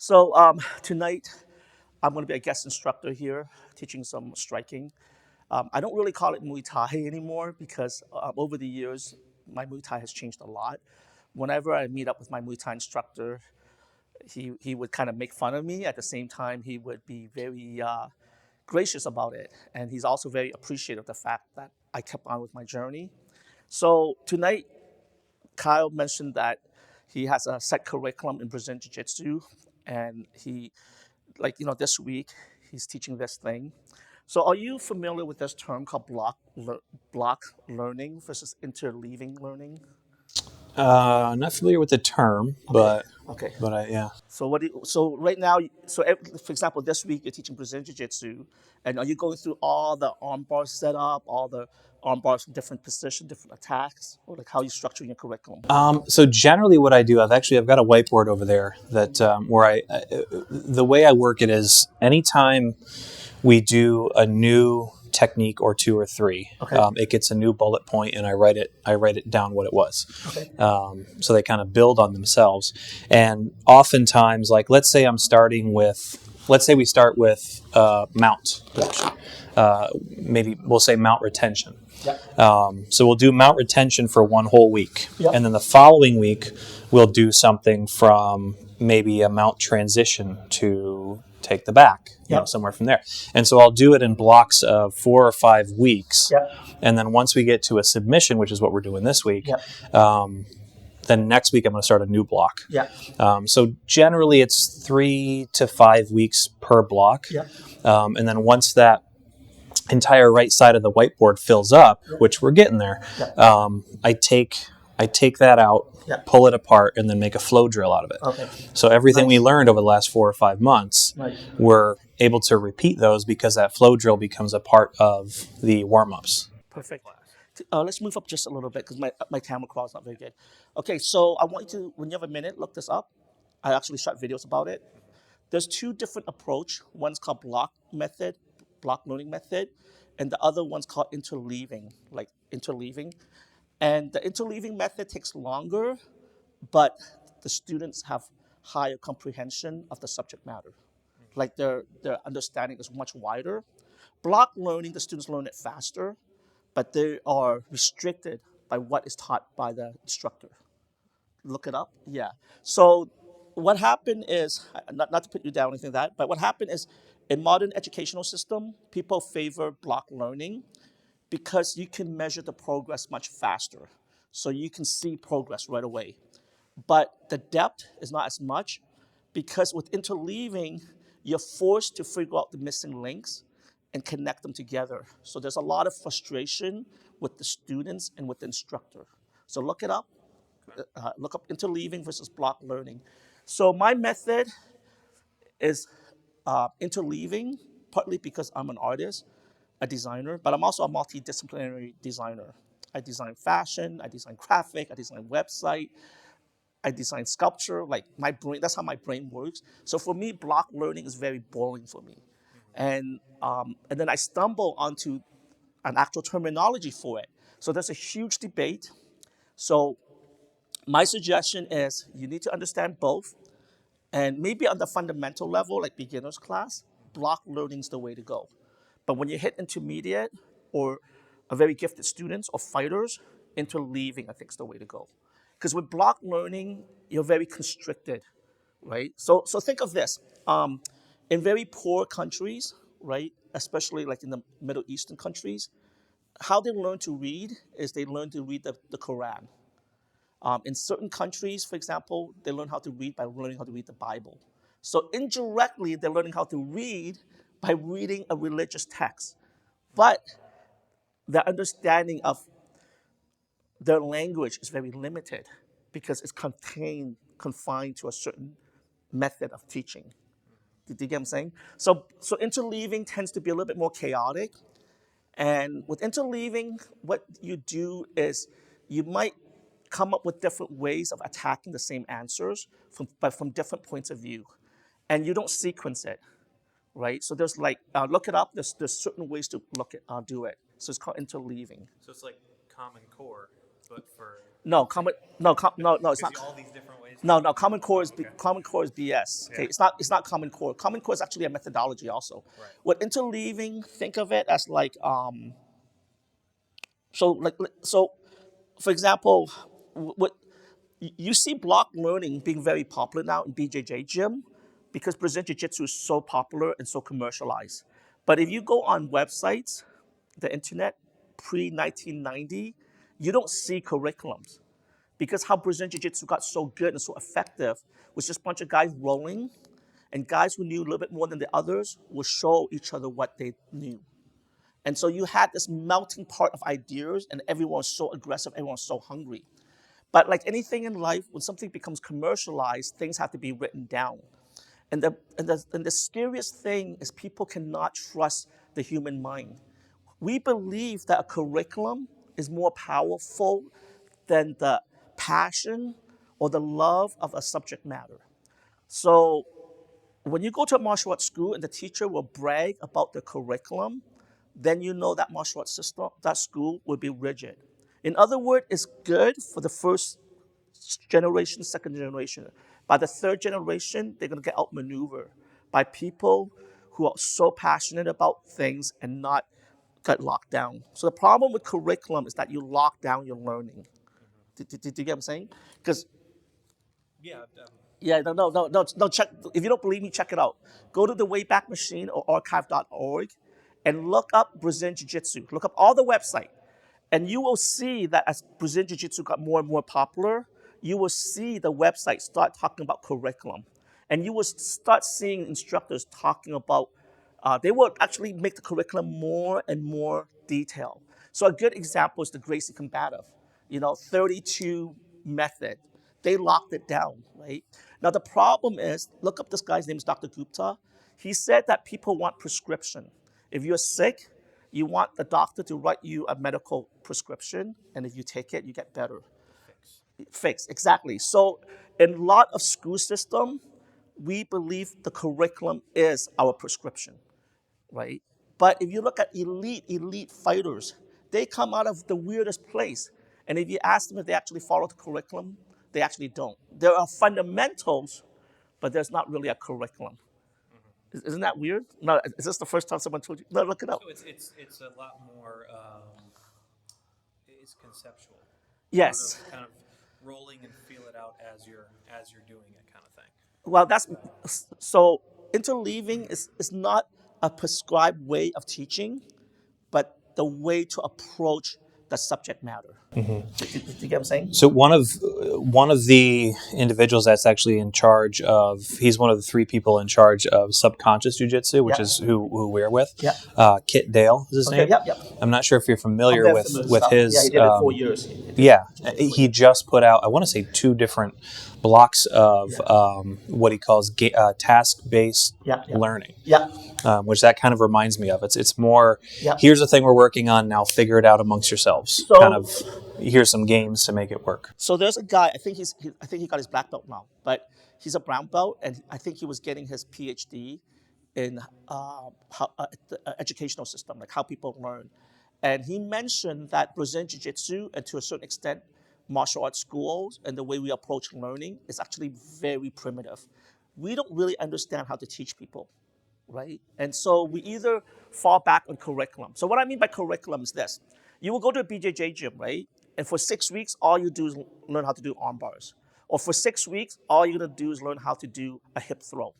So tonight, I'm going to be a guest instructor here, teaching some striking. I don't really call it Muay Thai anymore because over the years, my Muay Thai has changed a lot. Whenever I meet up with my Muay Thai instructor, he would kind of make fun of me. At the same time, he would be very gracious about it. And he's also very appreciative of the fact that I kept on with my journey. So tonight, Kyle mentioned that he has a set curriculum in Brazilian Jiu-Jitsu, and this week he's teaching this thing. So are you familiar with this term called block learning versus interleaving learning? Not familiar with the term, Okay. but Okay. yeah. So right now, for example, this week you're teaching Brazilian Jiu-Jitsu, and are you going through all the arm bars setup, all the arm bars from different positions, different attacks, or like how you structure your curriculum? So generally, what I do, I've got a whiteboard over there that where the way I work it is anytime we do a new technique or two or three, Okay. it gets a new bullet point, and I write it down what it was. Okay. So they kind of build on themselves, and oftentimes, like let's say we start with mount production. Maybe we'll say mount retention. Yep. So we'll do mount retention for one whole week. Yep. And then the following week, we'll do something from maybe a mount transition to take the back, Yep. somewhere from there. And so I'll do it in blocks of 4 or 5 weeks. Yep. And then once we get to a submission, which is what we're doing this week, Yep. then next week I'm going to start a new block. Yep. So generally it's 3 to 5 weeks per block. Yep. And then once that entire right side of the whiteboard fills up, which we're getting there, I take that out, pull it apart, and then make a flow drill out of it. Okay. So everything we learned over the last 4 or 5 months, Right. we're able to repeat those because that flow drill becomes a part of the warm-ups. Perfect. Let's move up just a little bit because my camera quality is not very good. Okay, so I want you to, when you have a minute, look this up. I actually shot videos about it. There's 2 different approach. One's called block learning method, and the other one's called interleaving. And the interleaving method takes longer, but the students have higher comprehension of the subject matter. Like their understanding is much wider. Block learning, the students learn it faster, but they are restricted by what is taught by the instructor. Look it up. Yeah. So what happened is, not to put you down or anything like that, but what happened is in modern educational system, people favor block learning because you can measure the progress much faster. So you can see progress right away. But the depth is not as much because with interleaving, you're forced to figure out the missing links and connect them together. So there's a lot of frustration with the students and with the instructor. So look it up. Look up interleaving versus block learning. So my method is interleaving, partly because I'm an artist, a designer, but I'm also a multidisciplinary designer. I design fashion, I design graphic, I design website, I design sculpture. Like my brain, that's how my brain works. So for me, block learning is very boring for me. And then I stumble onto an actual terminology for it. So there's a huge debate. So my suggestion is you need to understand both. And maybe on the fundamental level, like beginner's class, block learning is the way to go. But when you hit intermediate or a very gifted students or fighters, interleaving, I think, is the way to go. Because with block learning, you're very constricted, right? So think of this. In very poor countries, right, especially like in the Middle Eastern countries, how they learn to read is they learn to read the Quran. In certain countries, for example, they learn how to read by learning how to read the Bible. So indirectly, they're learning how to read by reading a religious text. But their understanding of their language is very limited because it's confined to a certain method of teaching. Do you get what I'm saying? So interleaving tends to be a little bit more chaotic. And with interleaving, what you do is you might come up with different ways of attacking the same answers, but from different points of view. And you don't sequence it, right? So there's look it up. There's certain ways to do it. So it's called interleaving. So it's like Common Core. but for No, common. No, no. It's not. all these different ways. No. Common Core is Common Core is BS. Okay, Yeah. it's not Common Core. Common Core is actually a methodology also. Right. What interleaving? Think of it as like so. For example, what you see block learning being very popular now in BJJ gym because Brazilian Jiu-Jitsu is so popular and so commercialized. But if you go on websites, the internet, pre-1990, you don't see curriculums because how Brazilian Jiu-Jitsu got so good and so effective was just a bunch of guys rolling, and guys who knew a little bit more than the others would show each other what they knew. And so you had this melting pot of ideas, and everyone was so aggressive, everyone was so hungry. But like anything in life, when something becomes commercialized, things have to be written down. And the scariest thing is people cannot trust the human mind. We believe that a curriculum is more powerful than the passion or the love of a subject matter. So when you go to a martial arts school and the teacher will brag about the curriculum, then you know that martial arts system, that school will be rigid. In other words, it's good for the first generation, second generation. By the third generation, they're going to get outmaneuvered by people who are so passionate about things and not get locked down. So the problem with curriculum is that you lock down your learning. Did you get what I'm saying? Because Yeah. yeah, no. Check if you don't believe me, check it out. Go to the Wayback Machine or archive.org and look up Brazilian Jiu-Jitsu. Look up all the website, and you will see that as Brazilian Jiu-Jitsu got more and more popular, you will see the website start talking about curriculum, and you will start seeing instructors talking about. They will actually make the curriculum more and more detailed. So a good example is the Gracie Combative, 32 method. They locked it down, right? Now the problem is, look up this guy's name is Dr. Gupta. He said that people want prescription. If you're sick, you want the doctor to write you a medical prescription, and if you take it, you get better. Fix, exactly. So in a lot of school system, we believe the curriculum is our prescription, right? But if you look at elite fighters, they come out of the weirdest place. And if you ask them if they actually follow the curriculum, they actually don't. There are fundamentals, but there's not really a curriculum. Isn't that weird? No, is this the first time someone told you? No, look it up. So it's a lot more. It's conceptual. Yes. Kind of rolling and feel it out as you're doing it, kind of thing. Well, so interleaving is not a prescribed way of teaching, but the way to approach the subject matter. Did you get what I'm saying? So one of the individuals that's actually in charge of, he's one of the three people in charge of subconscious jiu-jitsu, which is who we're with. Yeah. Kit Dale is his name. Yep. I'm not sure if you're familiar with stuff. his. Yeah, he did it 4 years. He just put out, I want to say, 2 different blocks of what he calls task-based learning. Yeah. Which that kind of reminds me of. It's more, Yeah. here's the thing we're working on now, figure it out amongst yourselves. So- kind of, here's some games to make it work. So there's a guy. I think he got his black belt now, but he's a brown belt, and I think he was getting his PhD in the educational system, like how people learn. And he mentioned that Brazilian Jiu-Jitsu, and to a certain extent, martial arts schools and the way we approach learning is actually very primitive. We don't really understand how to teach people, right? And so we either fall back on curriculum. So what I mean by curriculum is this. You will go to a BJJ gym, right? And for 6 weeks, all you do is learn how to do arm bars. Or for 6 weeks, all you're gonna do is learn how to do a hip throw,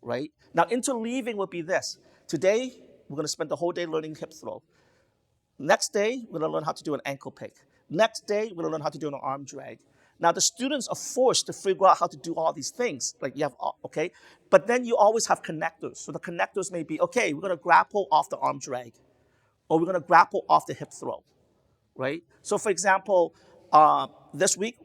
right? Now interleaving would be this. Today, we're gonna spend the whole day learning hip throw. Next day, we're gonna learn how to do an ankle pick. Next day, we're gonna learn how to do an arm drag. Now the students are forced to figure out how to do all these things. Like you have, okay? But then you always have connectors. So the connectors may be, okay, we're gonna grapple off the arm drag, or we're gonna grapple off the hip throw, right? So for example, this week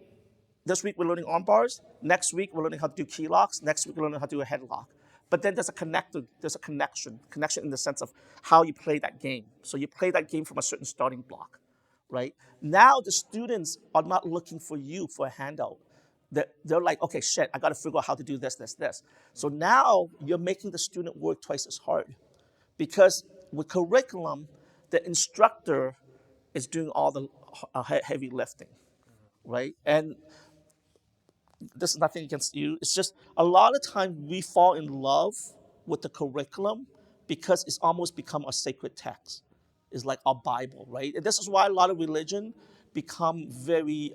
we're learning arm bars. Next week we're learning how to do key locks. Next week we're learning how to do a headlock. But then there's a connection in the sense of how you play that game. So you play that game from a certain starting block, right? Now the students are not looking for you for a handout. They're like, okay, shit, I got to figure out how to do this. So now you're making the student work twice as hard, because with curriculum, the instructor is doing all the heavy lifting. right? And this is nothing against you. It's just a lot of times we fall in love with the curriculum because it's almost become a sacred text. It's like our Bible, right? And this is why a lot of religion become very,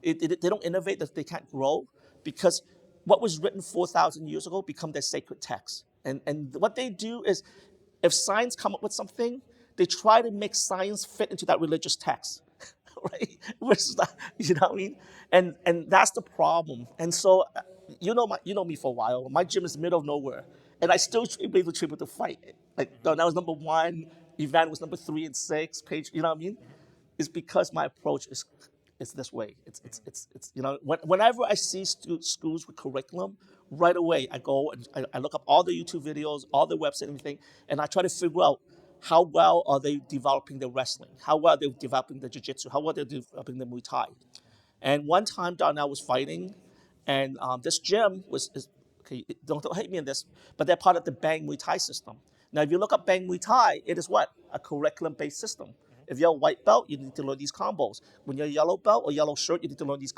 they don't innovate, that they can't grow, because what was written 4,000 years ago become their sacred text. And what they do is, if science come up with something, they try to make science fit into that religious text. Right? Which is not, you know what I mean? And that's the problem. And so, you know me for a while. My gym is middle of nowhere, and I still train people to fight. Like that was number one. Ivan was number 3 and 6. Page, you know what I mean? It's because my approach is this way. It's whenever I see schools with curriculum, right away I go and I look up all the YouTube videos, all the website, everything, and I try to figure out how well are they developing the wrestling, how well are they developing the jiu-jitsu, how well they're developing the Muay Thai. And one time Darnell was fighting, and this gym okay, don't hate me on this, but they're part of the Bang Muay Thai system. Now, if you look up Bang Muay Thai, it is what? A curriculum-based system. If you're a white belt, you need to learn these combos. When you're a yellow belt or yellow shirt, you need to learn these,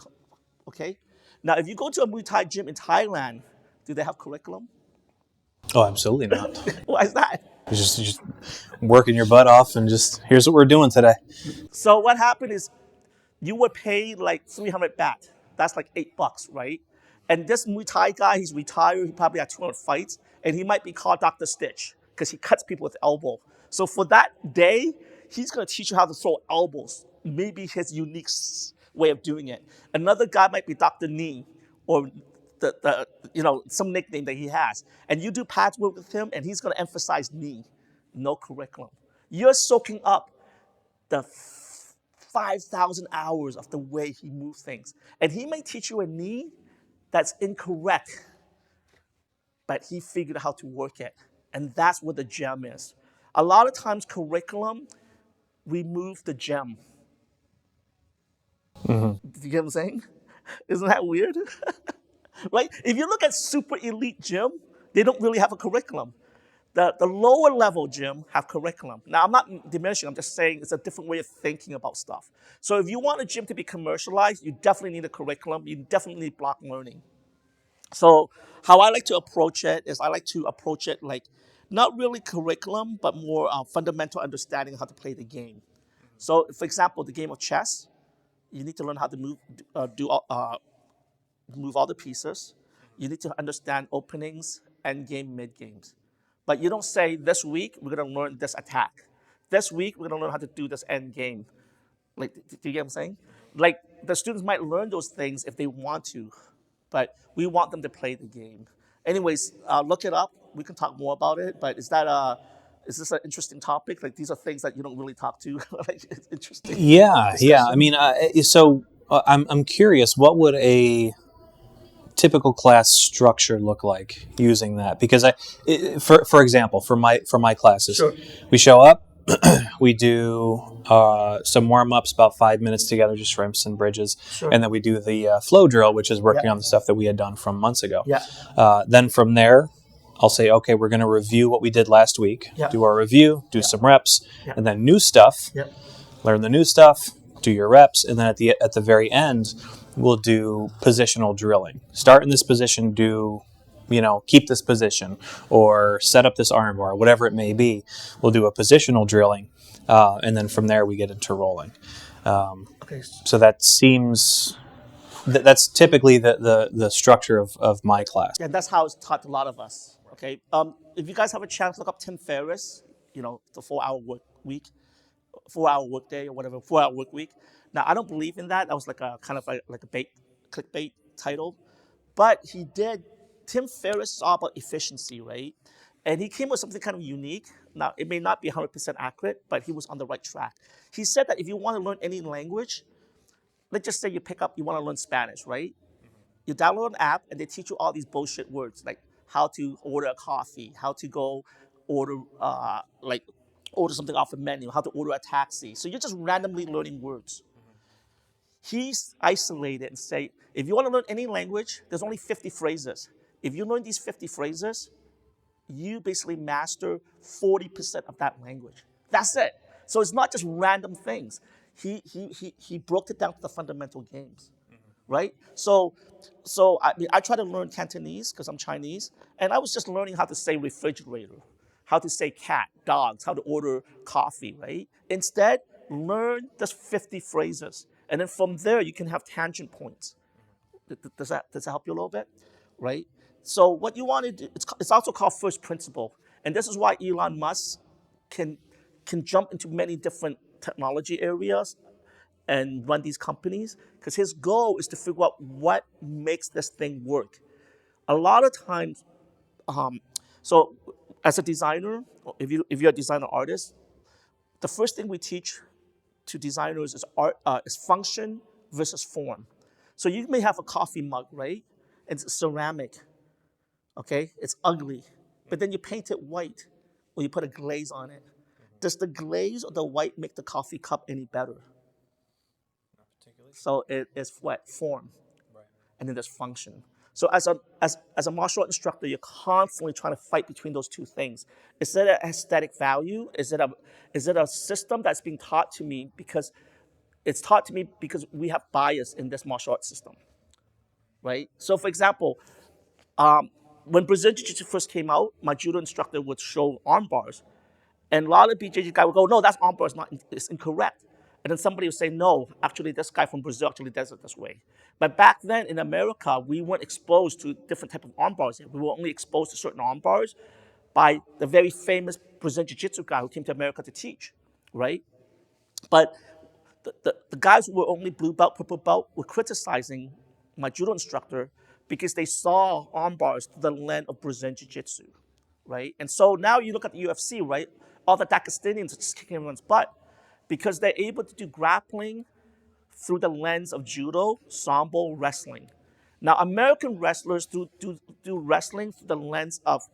okay? Now, if you go to a Muay Thai gym in Thailand, do they have curriculum? Oh, absolutely not. Why is that? Just working your butt off and just, here's what we're doing today. So what happened is, you were paid like 300 baht. That's like $8, right? And this Muay Thai guy, he's retired. He probably had 200 fights, and he might be called Dr. Stitch because he cuts people with the elbow. So for that day, he's gonna teach you how to throw elbows. Maybe his unique way of doing it. Another guy might be Dr. Knee, or some nickname that he has. And you do pads work with him, and he's gonna emphasize knee, no curriculum. You're soaking up the 5,000 hours of the way he moves things. And he may teach you a knee that's incorrect, but he figured out how to work it. And that's what the gem is. A lot of times curriculum remove the gem. Do you get what I'm saying? Isn't that weird? Right? If you look at super elite gym, they don't really have a curriculum. The lower level gym have curriculum. Now, I'm not diminishing, I'm just saying it's a different way of thinking about stuff. So if you want a gym to be commercialized, you definitely need a curriculum. You definitely need block learning. So how I like to approach it is I like to approach it like not really curriculum, but more fundamental understanding of how to play the game. So for example, the game of chess, you need to learn how to move all the pieces. You need to understand openings, end game, mid games. But you don't say, this week, we're going to learn this attack. This week, we're going to learn how to do this end game. Like, do you get what I'm saying? Like, the students might learn those things if they want to, but we want them to play the game. Anyways, look it up. We can talk more about it, but is this an interesting topic? Like, these are things that you don't really talk to. Like, it's interesting. Yeah. Discussion. I mean, I'm curious, what would a typical class structure look like using that? Because for example, for my classes, Sure. we show up, we do some warm-ups, about 5 minutes together, just shrimps and bridges, Sure. and then we do the flow drill, which is working Yeah. on the stuff that we had done from months ago. Yeah. Then from there, I'll say, okay, we're going to review what we did last week, Yeah. do our review, do some reps, Yeah. and then new stuff, Yeah. learn the new stuff, do your reps, and then at the very end, we'll do positional drilling. Start in this position, keep this position, or set up this arm bar, whatever it may be. We'll do a positional drilling, and then from there we get into rolling. Okay. So that seems that's typically the structure of my class. Yeah, that's how it's taught to a lot of us. Okay. If you guys have a chance, look up Tim Ferriss. The 4-hour work week, 4-hour work day, or whatever, 4-hour work week. Now, I don't believe in that. That was like a kind of like a clickbait title. But Tim Ferriss is all about efficiency, right? And he came with something kind of unique. Now, it may not be 100% accurate, but he was on the right track. He said that if you want to learn any language, let's just say you want to learn Spanish, right? You download an app and they teach you all these bullshit words, like how to order a coffee, how to go order something off a menu, how to order a taxi. So you're just randomly learning words. He's isolated and say, if you want to learn any language, there's only 50 phrases. If you learn these 50 phrases, you basically master 40% of that language. That's it. So it's not just random things. he broke it down to the fundamental games, right? So I mean, I try to learn Cantonese because I'm Chinese, and I was just learning how to say refrigerator, how to say cat, dogs, how to order coffee, right? Instead, learn just 50 phrases, and then from there you can have tangent points. Does that help you a little bit, right? So what you want to do, it's also called first principle, and this is why Elon Musk can can jump into many different technology areas and run these companies because his goal is to figure out what makes this thing work. A lot of times, um, so as a designer, if you're a designer artist, the first thing we teach to designers is is function versus form. So you may have a coffee mug, right? It's ceramic, okay? It's ugly, but then you paint it white or you put a glaze on it. Does the glaze or the white make the coffee cup any better? So it is what form, and then there's function. So as a martial art instructor, you're constantly trying to fight between those two things. Is it an aesthetic value? Is it a system that's being taught to me because it's taught to me because we have bias in this martial arts system, right? So for example, when Brazilian Jiu-Jitsu first came out, my judo instructor would show arm bars, and a lot of BJJ guys would go, "No, that's arm bar is not. It's incorrect." And then somebody would say, "No, actually, this guy from Brazil actually does it this way." But back then in America, we weren't exposed to different type of arm bars. We were only exposed to certain arm bars by the very famous Brazilian Jiu-Jitsu guy who came to America to teach, right? But the guys who were only blue belt, purple belt were criticizing my judo instructor because they saw arm bars through the lens of Brazilian Jiu-Jitsu, right? And so now you look at the UFC, right? All the Dagestanians are just kicking everyone's butt because they're able to do grappling through the lens of judo, sambo, wrestling. Now, American wrestlers do wrestling through the lens of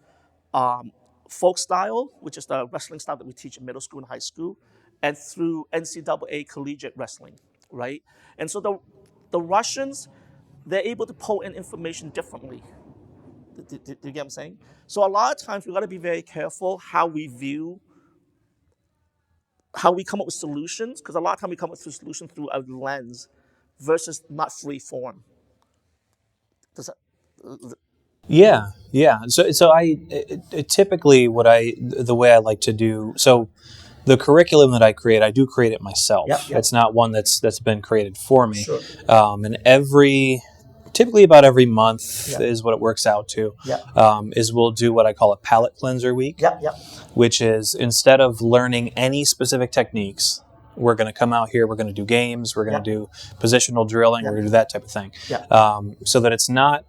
folk style, which is the wrestling style that we teach in middle school and high school, and through NCAA collegiate wrestling, right? And so the Russians, they're able to pull in information differently. Do you get what I'm saying? So a lot of times we got to be very careful how we come up with solutions, because a lot of times we come up with solutions through a lens versus not free form. Does that, Yeah, yeah. So typically the way I like to do so. The curriculum that I create, I do create it myself. Yep. It's not one that's been created for me. Sure. And typically about every month Yep. is what it works out to. Yep. Is we'll do what I call a palate cleanser week. Yep. Which is instead of learning any specific techniques, we're going to come out here, we're going to do games, we're going to do positional drilling, we're going to do that type of thing. So that it's not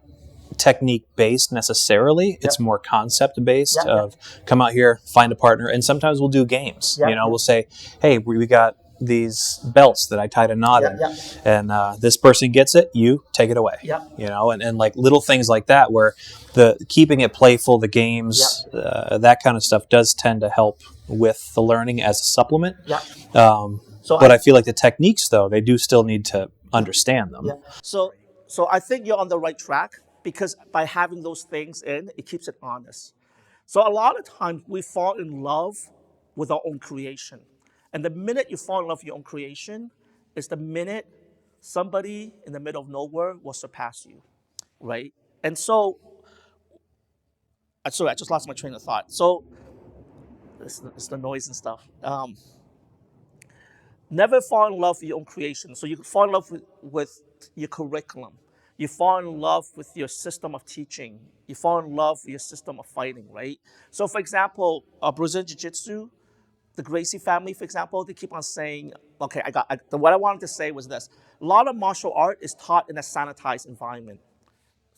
technique based necessarily, it's more concept based of come out here, find a partner, and sometimes we'll do games. We'll say, hey, we got these belts that I tied a knot in, and this person gets it, you take it away. And like little things like that where the keeping it playful, the games, that kind of stuff does tend to help with the learning as a supplement. But I feel like the techniques, though, they do still need to understand them. So I think you're on the right track, because by having those things in, it keeps it honest. So a lot of times we fall in love with our own creation. And the minute you fall in love with your own creation is the minute somebody in the middle of nowhere will surpass you, right? And so, sorry, I just lost my train of thought. So, it's the noise and stuff. Never fall in love with your own creation. So you fall in love with your curriculum. You fall in love with your system of teaching. You fall in love with your system of fighting, right? So for example, Brazilian Jiu-Jitsu, the Gracie family, for example, they keep on saying, okay, what I wanted to say was this. A lot of martial art is taught in a sanitized environment.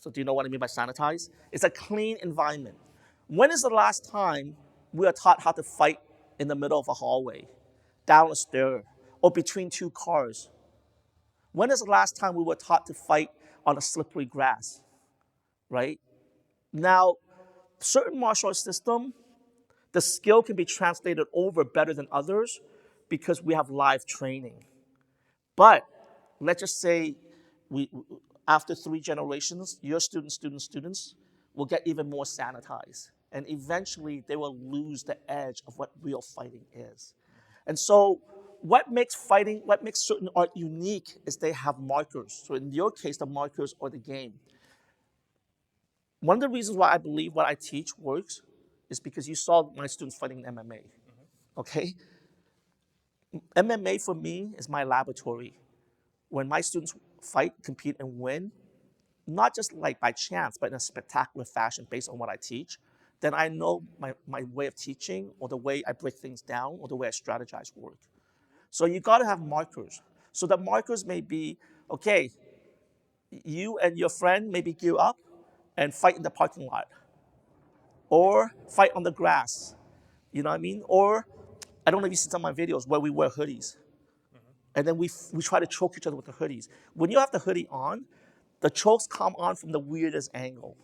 So do you know what I mean by sanitized? It's a clean environment. When is the last time we are taught how to fight in the middle of a hallway, down a stair, or between two cars? When is the last time we were taught to fight on a slippery grass, right? Now, certain martial arts system, the skill can be translated over better than others because we have live training. But let's just say after 3 generations, your students will get even more sanitized. And eventually they will lose the edge of what real fighting is. And so what makes certain art unique is they have markers. So in your case, the markers are the game. One of the reasons why I believe what I teach works is because you saw my students fighting in MMA. Okay? MMA for me is my laboratory. When my students fight, compete, and win, not just like by chance, but in a spectacular fashion based on what I teach, then I know my way of teaching or the way I break things down or the way I strategize work. So you got to have markers. So the markers may be, okay, you and your friend maybe gear up and fight in the parking lot or fight on the grass. You know what I mean? Or I don't know if you've seen some of my videos where we wear hoodies. And then we try to choke each other with the hoodies. When you have the hoodie on, the chokes come on from the weirdest angle.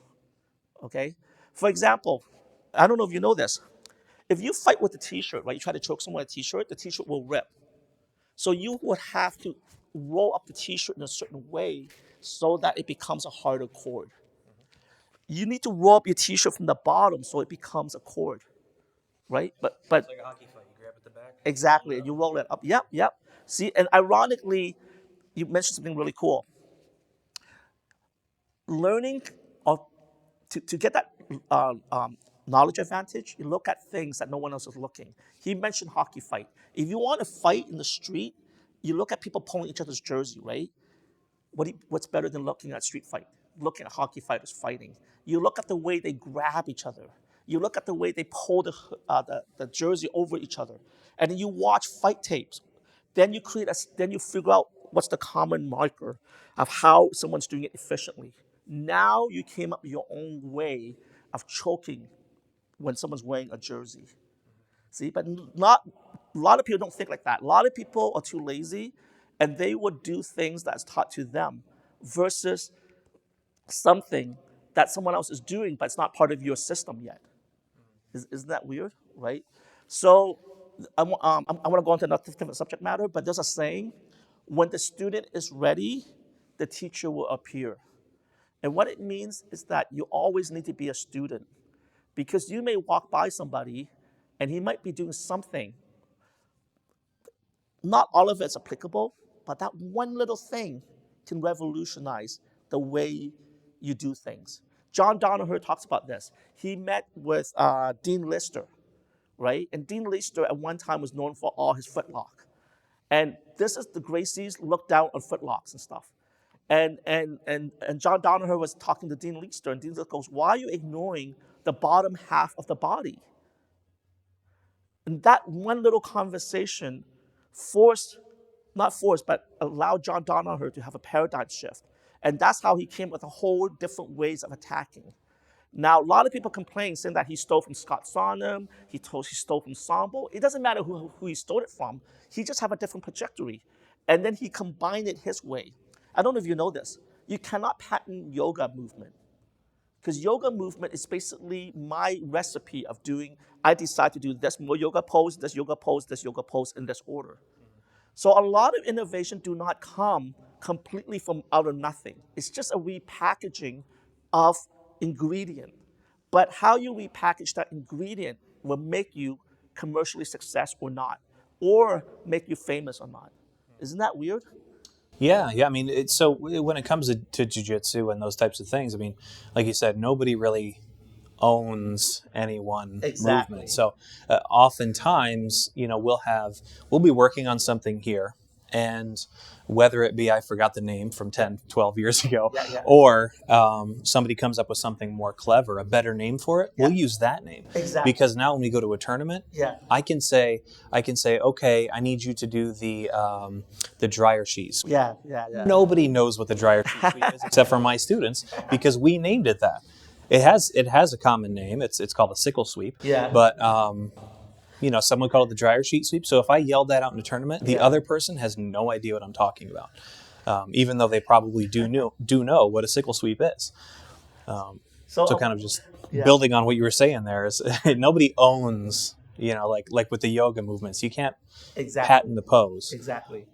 Okay? For example, I don't know if you know this. If you fight with a t-shirt, right, you try to choke someone with a t-shirt, the t-shirt will rip. So you would have to roll up the t-shirt in a certain way so that it becomes a harder cord. You need to roll up your t-shirt from the bottom so it becomes a cord, right? But It's like a hockey fight. You grab at the back. exactly, and you roll it up. Yep. See, and ironically, you mentioned something really cool. Learning or to get that knowledge advantage, you look at things that no one else is looking. He mentioned hockey fight. If you want to fight in the street, you look at people pulling each other's jersey, right? What's better than looking at street fight? Looking at hockey fighters fighting. You look at the way they grab each other. You look at the way they pull the jersey over each other, and then you watch fight tapes. Then you figure out what's the common marker of how someone's doing it efficiently. Now you came up with your own way of choking when someone's wearing a jersey. See, but not a lot of people don't think like that. A lot of people are too lazy, and they would do things that's taught to them versus something that someone else is doing, but it's not part of your system yet. Isn't that weird, right? So I want to go into another different subject matter, but there's a saying, when the student is ready, the teacher will appear. And what it means is that you always need to be a student because you may walk by somebody and he might be doing something. Not all of it's applicable, but that one little thing can revolutionize the way you do things. John Danaher talks about this. He met with Dean Lister, right? And Dean Lister at one time was known for all his footlock. And this is the Gracies looked down on footlocks and stuff. And John Danaher was talking to Dean Lister, and Dean Lister goes, why are you ignoring the bottom half of the body? And that one little conversation allowed John Danaher to have a paradigm shift. And that's how he came with a whole different ways of attacking. Now, a lot of people complain saying that he stole from Scott Sonham, he stole from Sambo. It doesn't matter who he stole it from. He just have a different trajectory. And then he combined it his way. I don't know if you know this. You cannot patent yoga movement. Because yoga movement is basically my recipe of I decide to do this more yoga pose, this yoga pose, this yoga pose in this order. So a lot of innovation do not come completely from out of nothing. It's just a repackaging of ingredient. But how you repackage that ingredient will make you commercially successful or not, or make you famous or not. Isn't that weird? Yeah. I mean, so when it comes to jiu-jitsu and those types of things, I mean, like you said, nobody really owns any one movement. So oftentimes, we'll be working on something here, and whether it be, I forgot the name from 10, 12 years ago, or somebody comes up with something more clever, a better name for it, we'll use that name. Exactly. Because now when we go to a tournament, I can say, okay, I need you to do the dryer sheet sweep. Yeah. Nobody knows what the dryer sheet sweep is except for my students, because we named it that. It has a common name. It's called a sickle sweep. Yeah. But someone called it the dryer sheet sweep. So if I yelled that out in a tournament, the other person has no idea what I'm talking about, even though they probably do know what a sickle sweep is. So kind of just building on what you were saying there is nobody owns, like with the yoga movements, you can't patent the pose. Exactly.